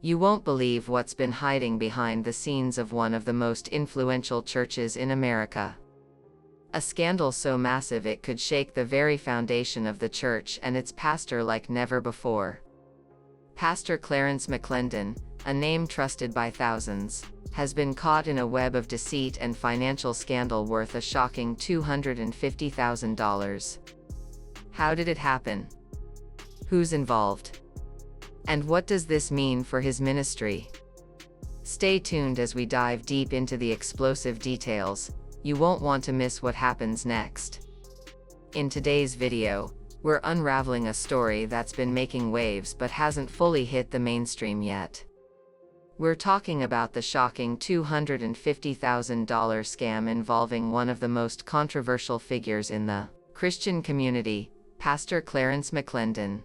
You won't believe what's been hiding behind the scenes of one of the most influential churches in America. A scandal so massive it could shake the very foundation of the church and its pastor like never before. Pastor Clarence McClendon, a name trusted by thousands, has been caught in a web of deceit and financial scandal worth a shocking $250,000. How did it happen? Who's involved? And what does this mean for his ministry? Stay tuned as we dive deep into the explosive details. You won't want to miss what happens next. In today's video, we're unraveling a story that's been making waves but hasn't fully hit the mainstream yet. We're talking about the shocking $250,000 scam involving one of the most controversial figures in the Christian community, Pastor Clarence McClendon.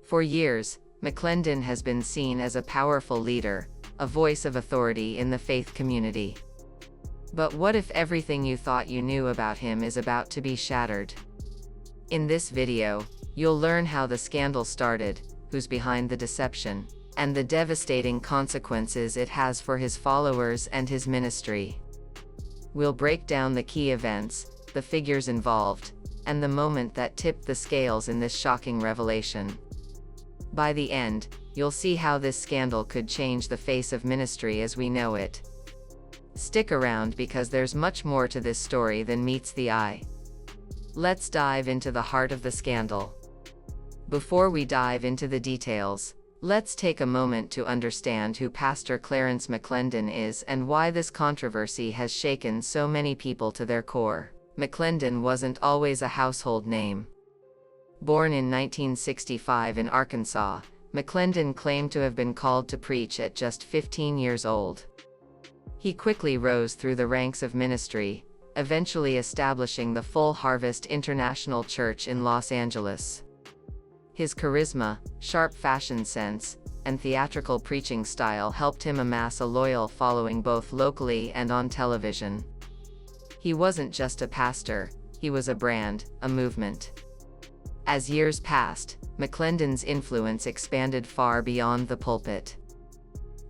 For years, McClendon has been seen as a powerful leader, a voice of authority in the faith community. But what if everything you thought you knew about him is about to be shattered? In this video, you'll learn how the scandal started, who's behind the deception, and the devastating consequences it has for his followers and his ministry. We'll break down the key events, the figures involved, and the moment that tipped the scales in this shocking revelation. By the end, you'll see how this scandal could change the face of ministry as we know it. Stick around because there's much more to this story than meets the eye. Let's dive into the heart of the scandal. Before we dive into the details, let's take a moment to understand who Pastor Clarence McClendon is and why this controversy has shaken so many people to their core. McClendon wasn't always a household name. Born in 1965 in Arkansas, McClendon claimed to have been called to preach at just 15 years old. He quickly rose through the ranks of ministry, eventually establishing the Full Harvest International Church in Los Angeles. His charisma, sharp fashion sense, and theatrical preaching style helped him amass a loyal following both locally and on television. He wasn't just a pastor, he was a brand, a movement. As years passed, McClendon's influence expanded far beyond the pulpit.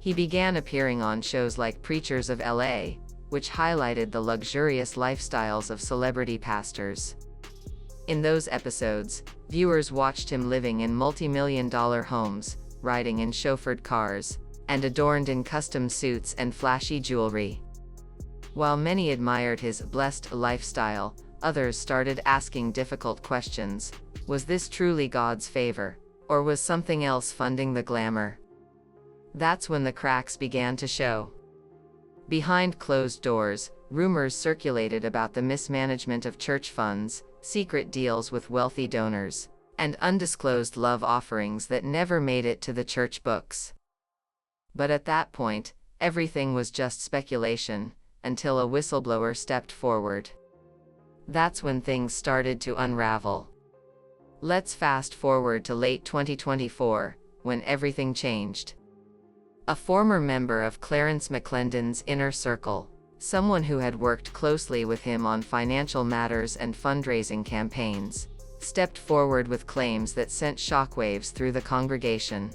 He began appearing on shows like Preachers of LA, which highlighted the luxurious lifestyles of celebrity pastors. In those episodes, viewers watched him living in multi-million-dollar homes, riding in chauffeured cars, and adorned in custom suits and flashy jewelry. While many admired his blessed lifestyle, others started asking difficult questions. Was this truly God's favor, or was something else funding the glamour? That's when the cracks began to show. Behind closed doors, rumors circulated about the mismanagement of church funds, secret deals with wealthy donors, and undisclosed love offerings that never made it to the church books. But at that point, everything was just speculation, until a whistleblower stepped forward. That's when things started to unravel. Let's fast forward to late 2024, when everything changed. A former member of Clarence McClendon's inner circle, someone who had worked closely with him on financial matters and fundraising campaigns, stepped forward with claims that sent shockwaves through the congregation.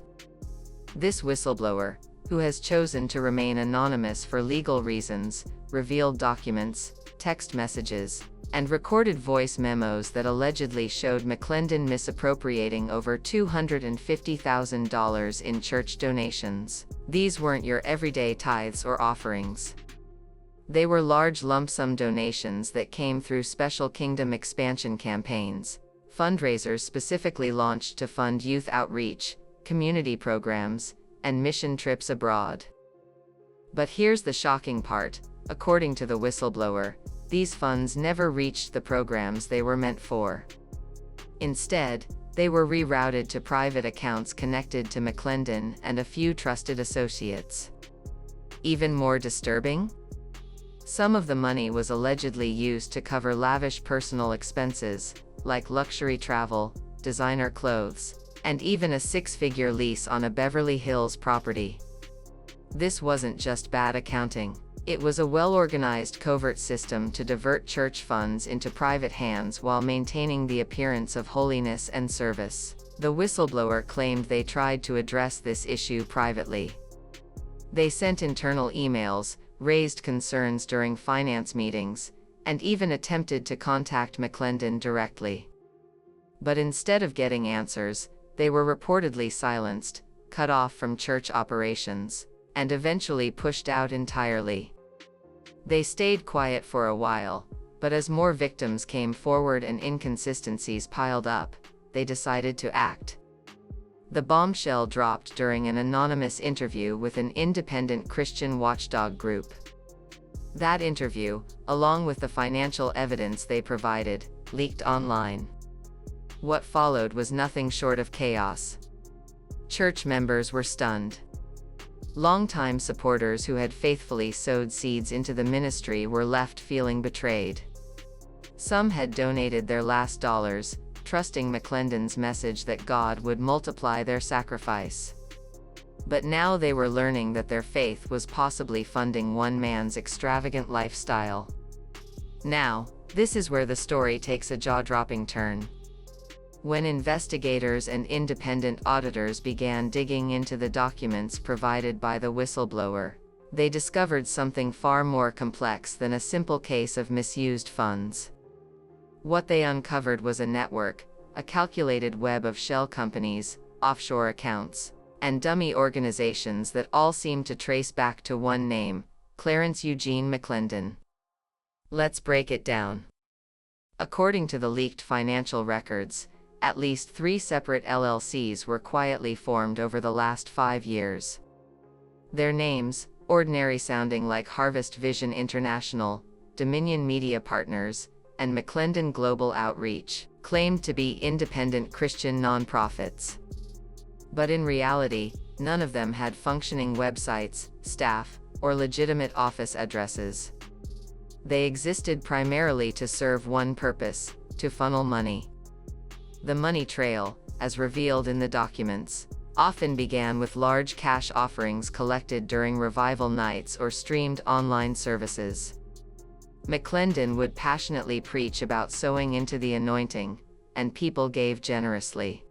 This whistleblower, who has chosen to remain anonymous for legal reasons, revealed documents, text messages, and recorded voice memos that allegedly showed McClendon misappropriating over $250,000 in church donations. These weren't your everyday tithes or offerings. They were large lump sum donations that came through special kingdom expansion campaigns, fundraisers specifically launched to fund youth outreach, community programs, and mission trips abroad. But here's the shocking part: according to the whistleblower, these funds never reached the programs they were meant for. Instead, they were rerouted to private accounts connected to McClendon and a few trusted associates. Even more disturbing? Some of the money was allegedly used to cover lavish personal expenses, like luxury travel, designer clothes, and even a six-figure lease on a Beverly Hills property. This wasn't just bad accounting. It was a well-organized covert system to divert church funds into private hands while maintaining the appearance of holiness and service. The whistleblower claimed they tried to address this issue privately. They sent internal emails, raised concerns during finance meetings, and even attempted to contact McClendon directly. But instead of getting answers, they were reportedly silenced, cut off from church operations, and eventually pushed out entirely. They stayed quiet for a while, but as more victims came forward and inconsistencies piled up, they decided to act. The bombshell dropped during an anonymous interview with an independent Christian watchdog group. That interview, along with the financial evidence they provided, leaked online. What followed was nothing short of chaos. Church members were stunned. Longtime supporters who had faithfully sowed seeds into the ministry were left feeling betrayed. Some had donated their last dollars, trusting McClendon's message that God would multiply their sacrifice. But now they were learning that their faith was possibly funding one man's extravagant lifestyle. Now, this is where the story takes a jaw-dropping turn. When investigators and independent auditors began digging into the documents provided by the whistleblower, they discovered something far more complex than a simple case of misused funds. What they uncovered was a network, a calculated web of shell companies, offshore accounts, and dummy organizations that all seemed to trace back to one name, Clarence Eugene McClendon. Let's break it down. According to the leaked financial records, at least 3 separate LLCs were quietly formed over the last 5 years. Their names, ordinary sounding like Harvest Vision International, Dominion Media Partners, and McClendon Global Outreach, claimed to be independent Christian nonprofits. But in reality, none of them had functioning websites, staff, or legitimate office addresses. They existed primarily to serve one purpose: to funnel money. The money trail, as revealed in the documents, often began with large cash offerings collected during revival nights or streamed online services. McClendon would passionately preach about sowing into the anointing, and people gave generously.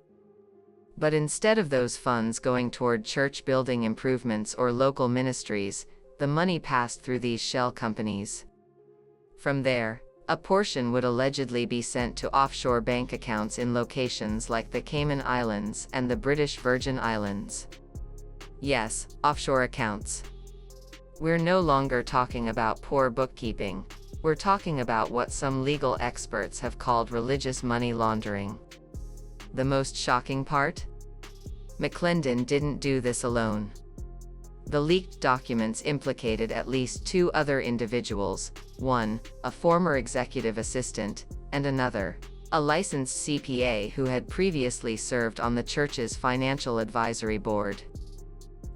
But instead of those funds going toward church building improvements or local ministries, the money passed through these shell companies. From there, a portion would allegedly be sent to offshore bank accounts in locations like the Cayman Islands and the British Virgin Islands. Yes, offshore accounts. We're no longer talking about poor bookkeeping. We're talking about what some legal experts have called religious money laundering. The most shocking part? McClendon didn't do this alone. The leaked documents implicated at least 2 other individuals, one, a former executive assistant, and another, a licensed CPA who had previously served on the church's financial advisory board.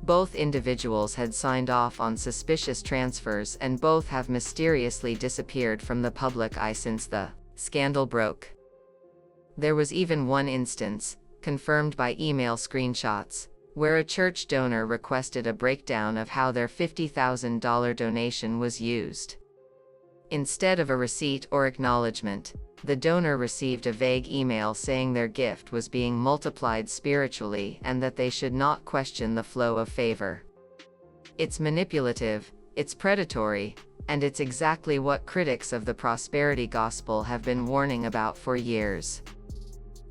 Both individuals had signed off on suspicious transfers, and both have mysteriously disappeared from the public eye since the scandal broke. There was even one instance, confirmed by email screenshots, where a church donor requested a breakdown of how their $50,000 donation was used. Instead of a receipt or acknowledgement, the donor received a vague email saying their gift was being multiplied spiritually and that they should not question the flow of favor. It's manipulative, it's predatory, and it's exactly what critics of the prosperity gospel have been warning about for years.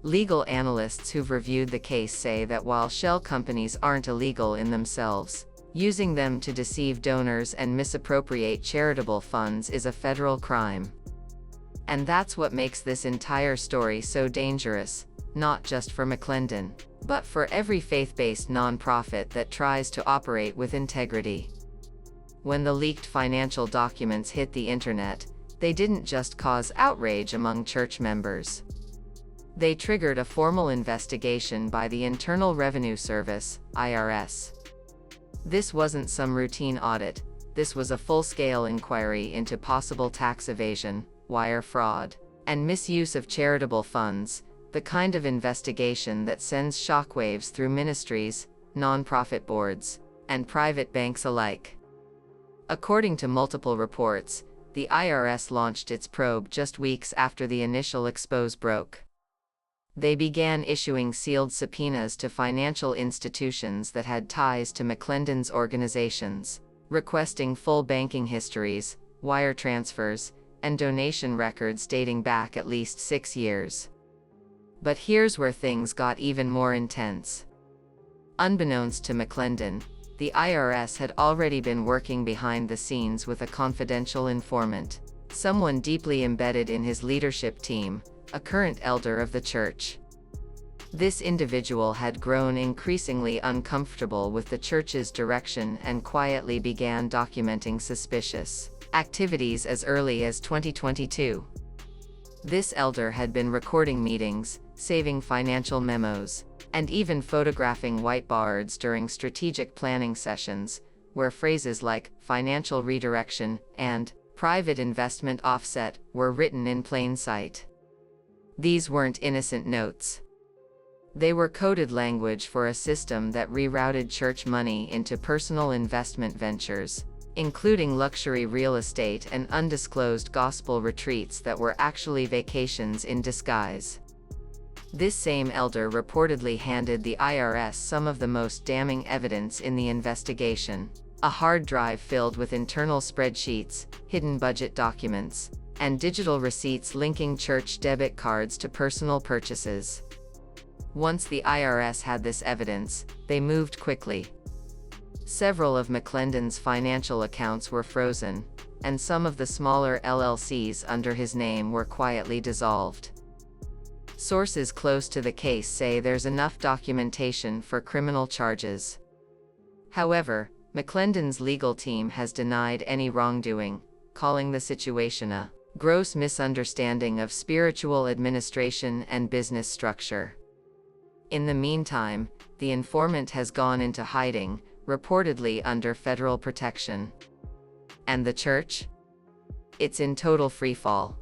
Legal analysts who've reviewed the case say that while shell companies aren't illegal in themselves, using them to deceive donors and misappropriate charitable funds is a federal crime. And that's what makes this entire story so dangerous, not just for McClendon, but for every faith-based nonprofit that tries to operate with integrity. When the leaked financial documents hit the internet, they didn't just cause outrage among church members. They triggered a formal investigation by the Internal Revenue Service, IRS. This wasn't some routine audit, this was a full-scale inquiry into possible tax evasion, wire fraud, and misuse of charitable funds, the kind of investigation that sends shockwaves through ministries, nonprofit boards, and private banks alike. According to multiple reports, the IRS launched its probe just weeks after the initial expose broke. They began issuing sealed subpoenas to financial institutions that had ties to McClendon's organizations, requesting full banking histories, wire transfers, and donation records dating back at least 6 years. But here's where things got even more intense. Unbeknownst to McClendon, the IRS had already been working behind the scenes with a confidential informant, someone deeply embedded in his leadership team, a current elder of the church. This individual had grown increasingly uncomfortable with the church's direction and quietly began documenting suspicious activities as early as 2022. This elder had been recording meetings, saving financial memos, and even photographing whiteboards during strategic planning sessions, where phrases like financial redirection and private investment offset were written in plain sight. These weren't innocent notes. They were coded language for a system that rerouted church money into personal investment ventures, including luxury real estate and undisclosed gospel retreats that were actually vacations in disguise. This same elder reportedly handed the IRS some of the most damning evidence in the investigation: a hard drive filled with internal spreadsheets, hidden budget documents, and digital receipts linking church debit cards to personal purchases. Once the IRS had this evidence, they moved quickly. Several of McClendon's financial accounts were frozen, and some of the smaller LLCs under his name were quietly dissolved. Sources close to the case say there's enough documentation for criminal charges. However, McClendon's legal team has denied any wrongdoing, calling the situation a gross misunderstanding of spiritual administration and business structure. In the meantime, the informant has gone into hiding, reportedly under federal protection. And the church? It's in total freefall.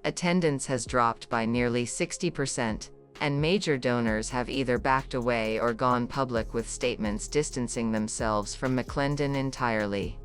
Attendance has dropped by nearly 60%, and major donors have either backed away or gone public with statements distancing themselves from McClendon entirely.